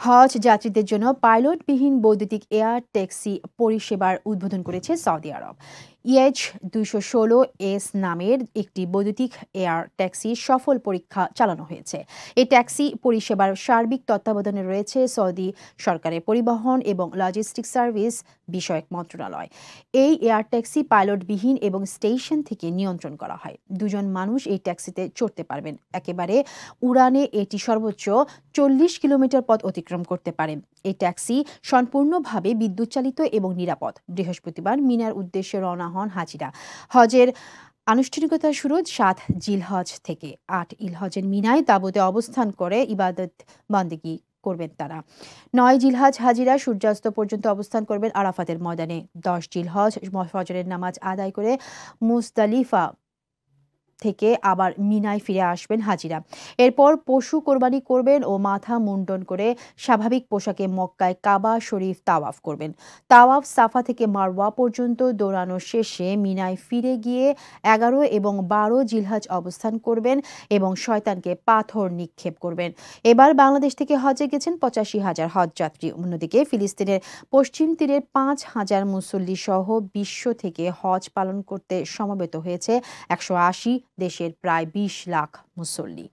হজ যাত্রীদের জন্য পাইলটবিহীন বৈদ্যুতিক এয়ার ট্যাক্সি পরিষেবার উদ্বোধন করেছে সৌদি আরব। EH-216S নামের একটি বৈদ্যুতিক এয়ার ট্যাক্সির সফল পরীক্ষা চালানো হয়েছে। এই ট্যাক্সি পরিষেবার সার্বিক তত্ত্বাবধানে রয়েছে সৌদি সরকারের পরিবহন এবং লজিস্টিক্স সার্ভিস বিষয়ক মন্ত্রণালয়। এই এয়ার ট্যাক্সি পাইলটবিহীন এবং স্টেশন থেকে নিয়ন্ত্রণ করা হয়। দুজন মানুষ এই ট্যাক্সিতে চড়তে পারবেন। একেবারে উড়ানে এটি সর্বোচ্চ 40 কিলোমিটার পথ অতিক্রম করতে পারে। এই ট্যাক্সি সম্পূর্ণভাবে বিদ্যুৎ চালিত এবং নিরাপদ। বৃহস্পতিবার মিনার উদ্দেশ্যে রওনা হন হাজিরা। হজের আনুষ্ঠানিকতা শুরু 7 জিলহজ থেকে। 8 ইলহজের মিনায় তাঁবুতে অবস্থান করে ইবাদত বন্দেগী করবেন তারা। 9 জিলহজ হাজিরা সূর্যাস্ত পর্যন্ত অবস্থান করবেন আরাফাতের ময়দানে। 10 জিলহজ ফজরের নামাজ আদায় করে মুজদালিফা থেকে আবার মিনায় ফিরে আসবেন হাজিরা। এরপর পশু কোরবানি করবেন ও মাথা মুন্ডন করে স্বাভাবিক পোশাকে মক্কায় কাবা শরীফ তাওয়াফ করবেন। তাওয়াফ সাফা থেকে মারওয়া পর্যন্ত দৌড়ানো শেষে মিনায় ফিরে গিয়ে 11 এবং 12 জিলহজ অবস্থান করবেন এবং শয়তানকে পাথর নিক্ষেপ করবেন। এবার বাংলাদেশ থেকে হজে গেছেন 85,000 হজযাত্রী। অন্যদিকে ফিলিস্তিনের পশ্চিম তীরের 5,000 মুসল্লি সহ বিশ্ব থেকে হজ পালন করতে সমবেত হয়েছে 180 দেশের প্রায় 20 লাখ মুসল্লি।